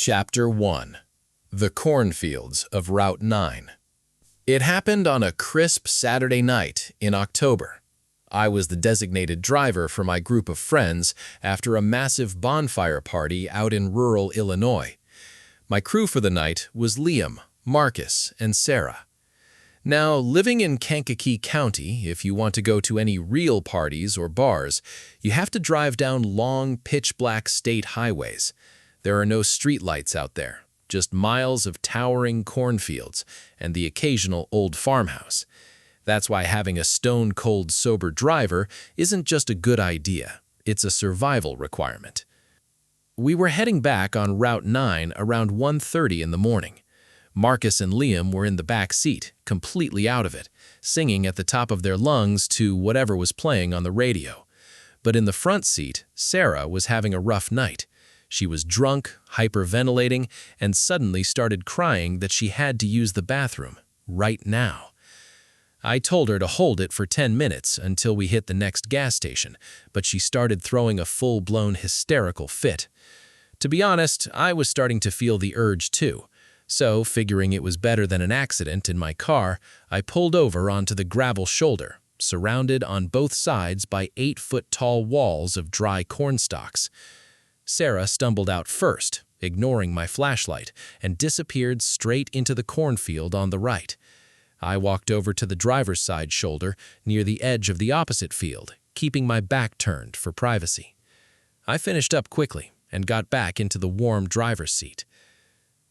Chapter 1. The Cornfields of Route 9. It happened on a crisp Saturday night in October. I was the designated driver for my group of friends after a massive bonfire party out in rural Illinois. My crew for the night was Liam, Marcus, and Sarah. Now, living in Kankakee County, if you want to go to any real parties or bars, you have to drive down long, pitch-black state highways. There are no streetlights out there, just miles of towering cornfields and the occasional old farmhouse. That's why having a stone-cold sober driver isn't just a good idea, it's a survival requirement. We were heading back on Route 9 around 1:30 in the morning. Marcus and Liam were in the back seat, completely out of it, singing at the top of their lungs to whatever was playing on the radio. But in the front seat, Sarah was having a rough night. She was drunk, hyperventilating, and suddenly started crying that she had to use the bathroom, right now. I told her to hold it for 10 minutes until we hit the next gas station, but she started throwing a full-blown hysterical fit. To be honest, I was starting to feel the urge too. So, figuring it was better than an accident in my car, I pulled over onto the gravel shoulder, surrounded on both sides by 8-foot-tall walls of dry cornstalks. Sarah stumbled out first, ignoring my flashlight, and disappeared straight into the cornfield on the right. I walked over to the driver's side shoulder near the edge of the opposite field, keeping my back turned for privacy. I finished up quickly and got back into the warm driver's seat.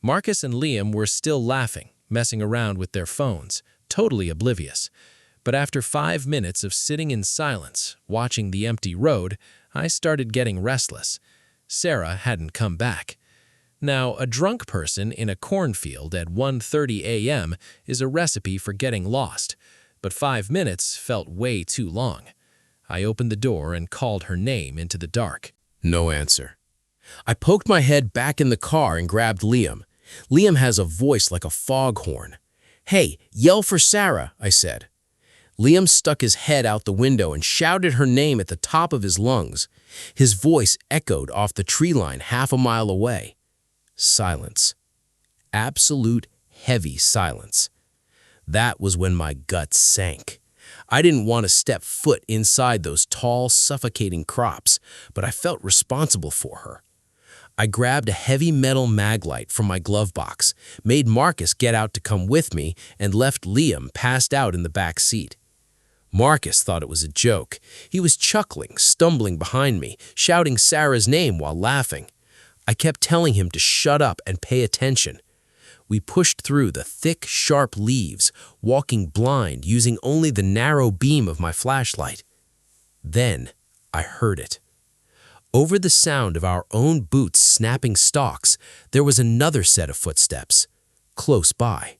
Marcus and Liam were still laughing, messing around with their phones, totally oblivious. But after 5 minutes of sitting in silence, watching the empty road, I started getting restless. Sarah hadn't come back. Now, a drunk person in a cornfield at 1:30 a.m. is a recipe for getting lost, but 5 minutes felt way too long. I opened the door and called her name into the dark. No answer. I poked my head back in the car and grabbed Liam. Liam has a voice like a foghorn. "Hey, yell for Sarah," I said. Liam stuck his head out the window and shouted her name at the top of his lungs. His voice echoed off the tree line half a mile away. Silence. Absolute heavy silence. That was when my gut sank. I didn't want to step foot inside those tall, suffocating crops, but I felt responsible for her. I grabbed a heavy metal mag light from my glove box, made Marcus get out to come with me, and left Liam passed out in the back seat. Marcus thought it was a joke. He was chuckling, stumbling behind me, shouting Sarah's name while laughing. I kept telling him to shut up and pay attention. We pushed through the thick, sharp leaves, walking blind, using only the narrow beam of my flashlight. Then I heard it. Over the sound of our own boots snapping stalks, there was another set of footsteps, close by.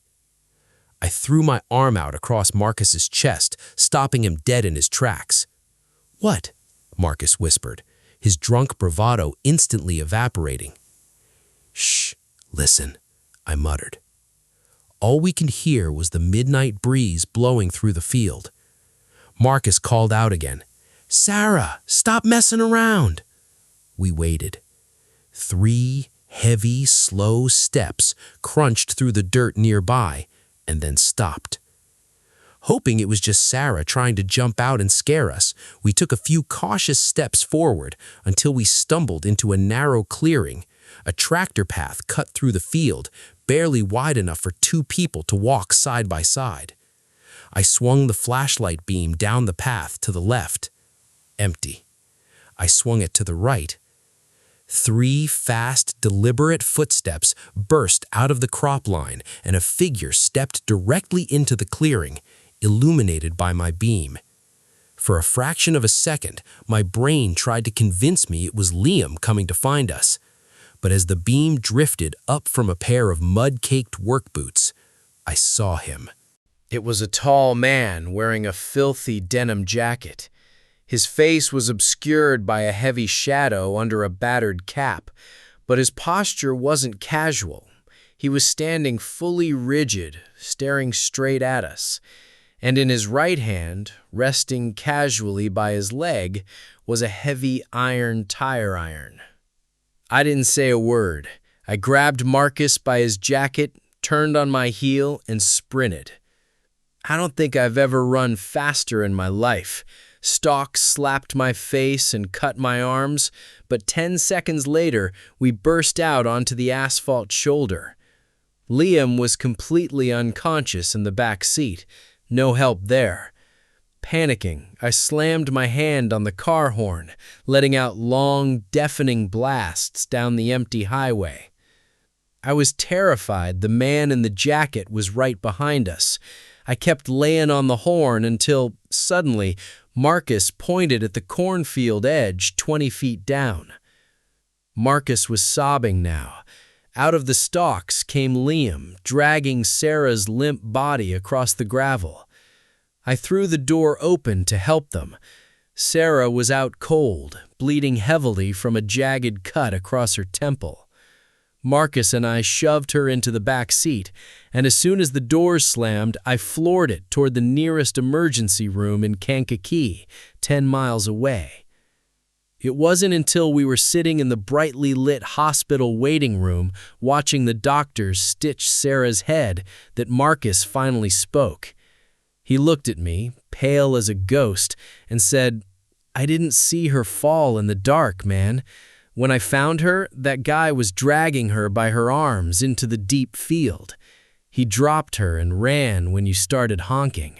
I threw my arm out across Marcus's chest, stopping him dead in his tracks. "What?" Marcus whispered, his drunk bravado instantly evaporating. "Shh, listen," I muttered. All we could hear was the midnight breeze blowing through the field. Marcus called out again, "Sarah, stop messing around." We waited. 3 heavy, slow steps crunched through the dirt nearby and then stopped. Hoping it was just Sarah trying to jump out and scare us, we took a few cautious steps forward until we stumbled into a narrow clearing, a tractor path cut through the field, barely wide enough for 2 people to walk side by side. I swung the flashlight beam down the path to the left. Empty. I swung it to the right. 3 fast, deliberate footsteps burst out of the crop line, and a figure stepped directly into the clearing, illuminated by my beam. For a fraction of a second, my brain tried to convince me it was Liam coming to find us. But as the beam drifted up from a pair of mud-caked work boots, I saw him. It was a tall man wearing a filthy denim jacket. His face was obscured by a heavy shadow under a battered cap, but his posture wasn't casual. He was standing fully rigid, staring straight at us, and in his right hand, resting casually by his leg, was a heavy iron tire iron. I didn't say a word. I grabbed Marcus by his jacket, turned on my heel, and sprinted. I don't think I've ever run faster in my life. Stalks slapped my face and cut my arms, but 10 seconds later, we burst out onto the asphalt shoulder. Liam was completely unconscious in the back seat. No help there. Panicking, I slammed my hand on the car horn, letting out long, deafening blasts down the empty highway. I was terrified the man in the jacket was right behind us. I kept laying on the horn until, suddenly, Marcus pointed at the cornfield edge 20 feet down. Marcus was sobbing now. Out of the stalks came Liam, dragging Sarah's limp body across the gravel. I threw the door open to help them. Sarah was out cold, bleeding heavily from a jagged cut across her temple. Marcus and I shoved her into the back seat, and as soon as the doors slammed, I floored it toward the nearest emergency room in Kankakee, 10 miles away. It wasn't until we were sitting in the brightly lit hospital waiting room watching the doctors stitch Sarah's head that Marcus finally spoke. He looked at me, pale as a ghost, and said, "I didn't see her fall in the dark, man. When I found her, that guy was dragging her by her arms into the deep field. He dropped her and ran when you started honking."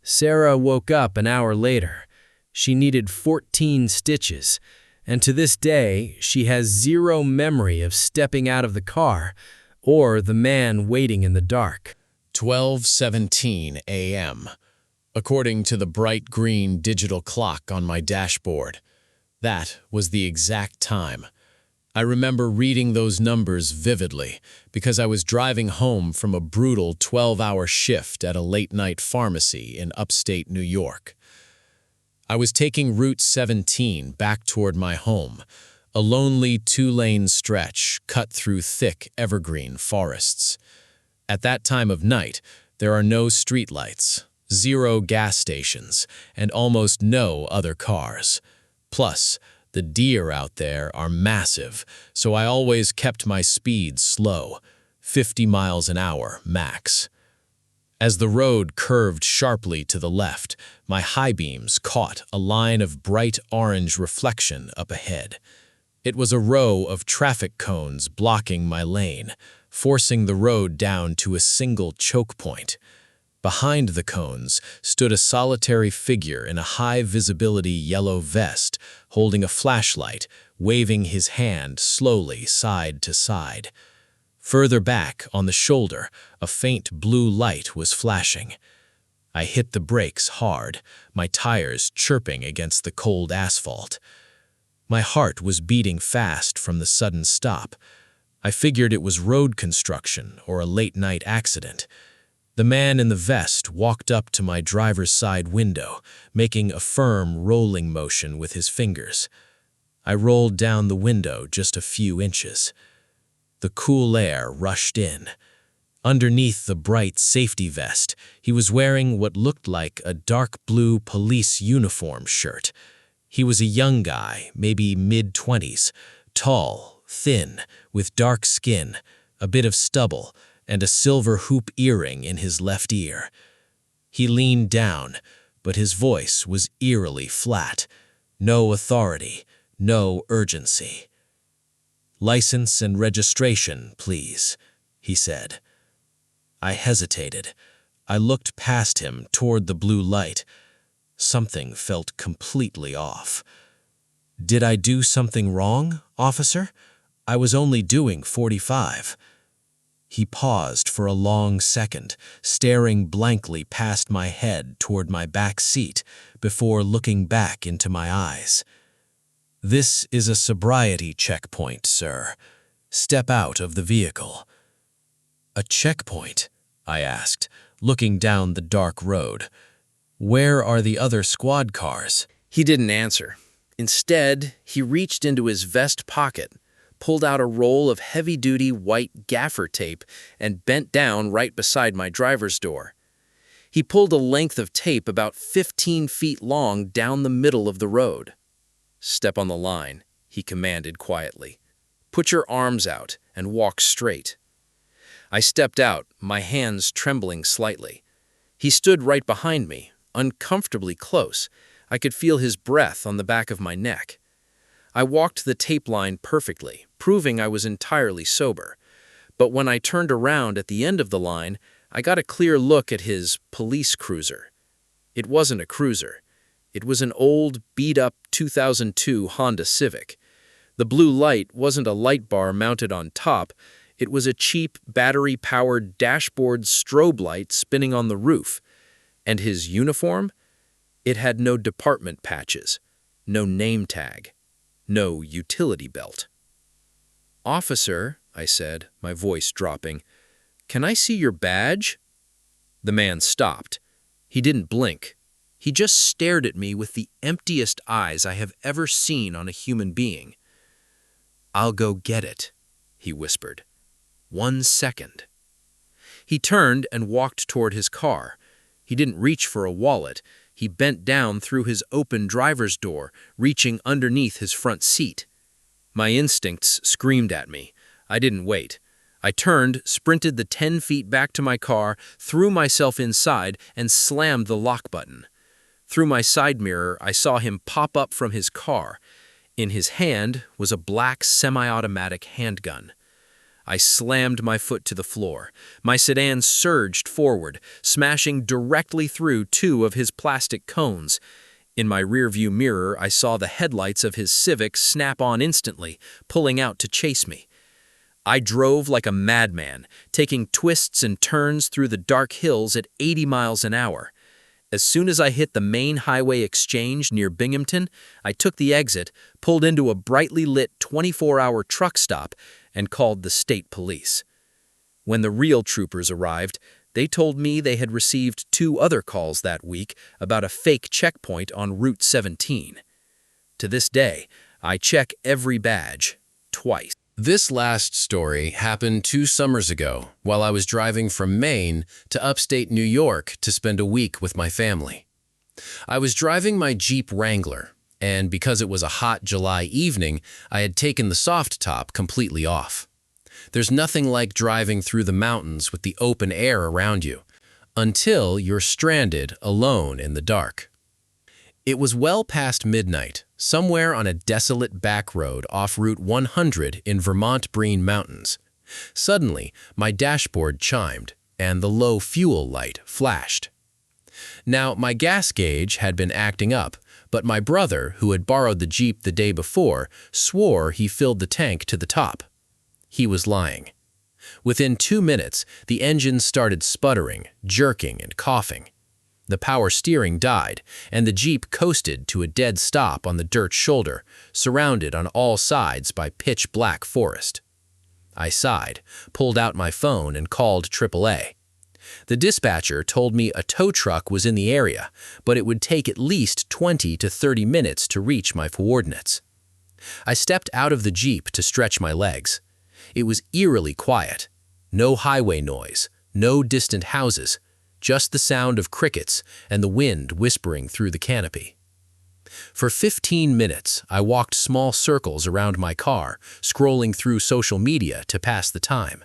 Sarah woke up an hour later. She needed 14 stitches, and to this day, she has zero memory of stepping out of the car or the man waiting in the dark. 12:17 a.m. According to the bright green digital clock on my dashboard, that was the exact time. I remember reading those numbers vividly because I was driving home from a brutal 12-hour shift at a late-night pharmacy in upstate New York. I was taking Route 17 back toward my home, a lonely 2-lane stretch cut through thick evergreen forests. At that time of night, there are no streetlights, 0 gas stations, and almost no other cars. Plus, the deer out there are massive, so I always kept my speed slow, 50 miles an hour max. As the road curved sharply to the left, my high beams caught a line of bright orange reflection up ahead. It was a row of traffic cones blocking my lane, forcing the road down to a single choke point. Behind the cones stood a solitary figure in a high-visibility yellow vest, holding a flashlight, waving his hand slowly side to side. Further back, on the shoulder, a faint blue light was flashing. I hit the brakes hard, my tires chirping against the cold asphalt. My heart was beating fast from the sudden stop. I figured it was road construction or a late-night accident. The man in the vest walked up to my driver's side window, making a firm rolling motion with his fingers. I rolled down the window just a few inches. The cool air rushed in. Underneath the bright safety vest, he was wearing what looked like a dark blue police uniform shirt. He was a young guy, maybe mid-20s, tall, thin, with dark skin, a bit of stubble, and a silver hoop earring in his left ear. He leaned down, but his voice was eerily flat. No authority, no urgency. "License and registration, please," he said. I hesitated. I looked past him toward the blue light. Something felt completely off. "Did I do something wrong, officer? I was only doing 45. He paused for a long second, staring blankly past my head toward my back seat before looking back into my eyes. "This is a sobriety checkpoint, sir. Step out of the vehicle." "A checkpoint?" I asked, looking down the dark road. "Where are the other squad cars?" He didn't answer. Instead, he reached into his vest pocket, pulled out a roll of heavy-duty white gaffer tape, and bent down right beside my driver's door. He pulled a length of tape about 15 feet long down the middle of the road. "Step on the line," he commanded quietly. Put your arms out and walk straight." I stepped out, my hands trembling slightly. He stood right behind me, uncomfortably close. I could feel his breath on the back of my neck. I walked the tape line perfectly, proving I was entirely sober. But when I turned around at the end of the line, I got a clear look at his police cruiser. It wasn't a cruiser. It was an old, beat-up 2002 Honda Civic. The blue light wasn't a light bar mounted on top. It was a cheap, battery-powered dashboard strobe light spinning on the roof. And his uniform? It had no department patches, no name tag, no utility belt. "Officer," I said, my voice dropping, "can I see your badge?" The man stopped. He didn't blink. He just stared at me with the emptiest eyes I have ever seen on a human being. "I'll go get it," he whispered. "1 second." He turned and walked toward his car. He didn't reach for a wallet. He bent down through his open driver's door, reaching underneath his front seat. My instincts screamed at me. I didn't wait. I turned, sprinted the 10 feet back to my car, threw myself inside, and slammed the lock button. Through my side mirror, I saw him pop up from his car. In his hand was a black semi-automatic handgun. I slammed my foot to the floor. My sedan surged forward, smashing directly through 2 of his plastic cones. In my rearview mirror, I saw the headlights of his Civic snap on instantly, pulling out to chase me. I drove like a madman, taking twists and turns through the dark hills at 80 miles an hour. As soon as I hit the main highway exchange near Binghamton, I took the exit, pulled into a brightly lit 24-hour truck stop, and called the state police. When the real troopers arrived, they told me they had received 2 other calls that week about a fake checkpoint on Route 17. To this day, I check every badge, twice. This last story happened 2 summers ago while I was driving from Maine to upstate New York to spend a week with my family. I was driving my Jeep Wrangler, and because it was a hot July evening, I had taken the soft top completely off. There's nothing like driving through the mountains with the open air around you, until you're stranded alone in the dark. It was well past midnight, somewhere on a desolate back road off Route 100 in Vermont Green Mountains. Suddenly, my dashboard chimed, and the low fuel light flashed. Now, my gas gauge had been acting up, but my brother, who had borrowed the Jeep the day before, swore he filled the tank to the top. He was lying. Within 2 minutes, the engine started sputtering, jerking, and coughing. The power steering died, and the Jeep coasted to a dead stop on the dirt shoulder, surrounded on all sides by pitch-black forest. I sighed, pulled out my phone, and called AAA. The dispatcher told me a tow truck was in the area, but it would take at least 20 to 30 minutes to reach my coordinates. I stepped out of the Jeep to stretch my legs. It was eerily quiet. No highway noise, no distant houses, just the sound of crickets and the wind whispering through the canopy. For 15 minutes, I walked small circles around my car, scrolling through social media to pass the time.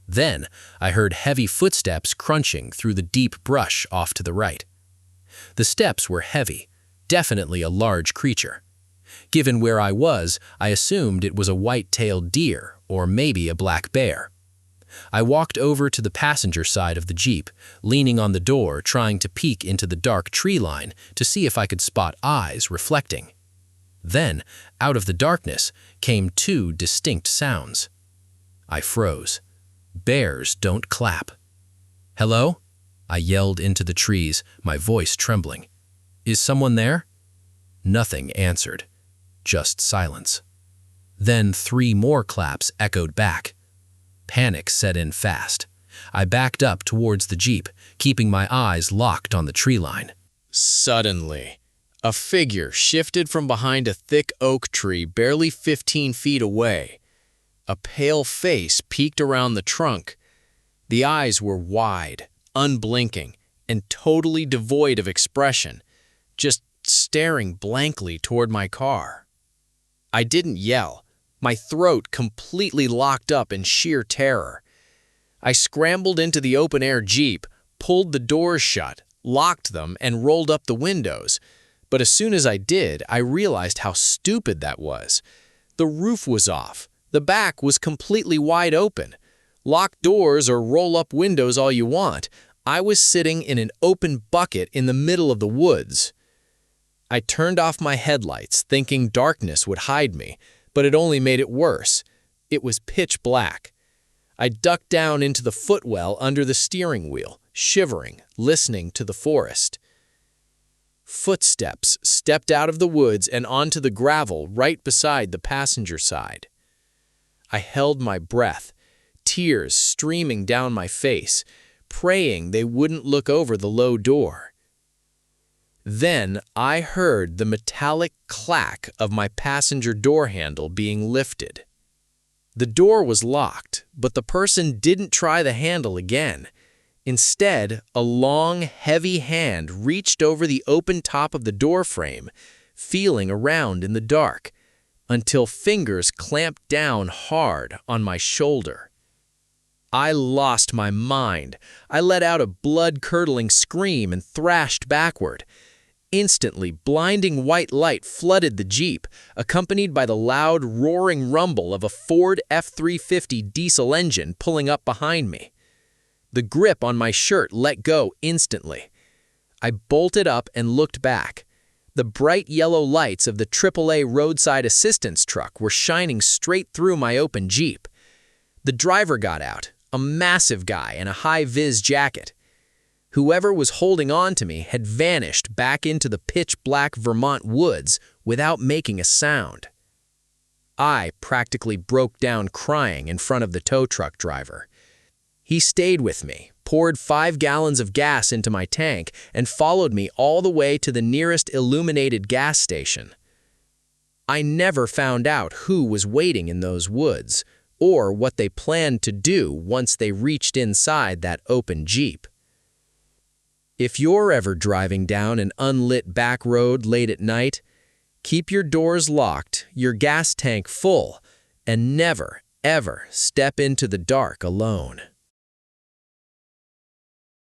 Then, I heard heavy footsteps crunching through the deep brush off to the right. The steps were heavy, definitely a large creature. Given where I was, I assumed it was a white-tailed deer or maybe a black bear. I walked over to the passenger side of the Jeep, leaning on the door, trying to peek into the dark tree line to see if I could spot eyes reflecting. Then, out of the darkness, came 2 distinct sounds. I froze. Bears don't clap. "Hello?" I yelled into the trees, my voice trembling. "Is someone there?" Nothing answered. Just silence. Then 3 more claps echoed back. Panic set in fast. I backed up towards the Jeep, keeping my eyes locked on the tree line. Suddenly, a figure shifted from behind a thick oak tree barely 15 feet away. A pale face peeked around the trunk. The eyes were wide, unblinking, and totally devoid of expression, just staring blankly toward my car. I didn't yell. my throat completely locked up in sheer terror. I scrambled into the open-air Jeep, pulled the doors shut, locked them, and rolled up the windows. But as soon as I did, I realized how stupid that was. The roof was off. The back was completely wide open. Lock doors or roll up windows all you want. I was sitting in an open bucket in the middle of the woods. I turned off my headlights, thinking darkness would hide me, but it only made it worse. It was pitch black. I ducked down into the footwell under the steering wheel, shivering, listening to the forest. Footsteps stepped out of the woods and onto the gravel right beside the passenger side. I held my breath, tears streaming down my face, praying they wouldn't look over the low door. Then I heard the metallic clack of my passenger door handle being lifted. The door was locked, but the person didn't try the handle again. Instead, a long, heavy hand reached over the open top of the door frame, feeling around in the dark, until fingers clamped down hard on my shoulder. I lost my mind. I let out a blood-curdling scream and thrashed backward. Instantly, blinding white light flooded the Jeep, accompanied by the loud, roaring rumble of a Ford F-350 diesel engine pulling up behind me. The grip on my shirt let go instantly. I bolted up and looked back. The bright yellow lights of the AAA roadside assistance truck were shining straight through my open Jeep. The driver got out, a massive guy in a high-vis jacket. Whoever was holding on to me had vanished back into the pitch-black Vermont woods without making a sound. I practically broke down crying in front of the tow truck driver. He stayed with me, poured 5 gallons of gas into my tank, and followed me all the way to the nearest illuminated gas station. I never found out who was waiting in those woods, or what they planned to do once they reached inside that open Jeep. If you're ever driving down an unlit back road late at night, keep your doors locked, your gas tank full, and never, ever step into the dark alone.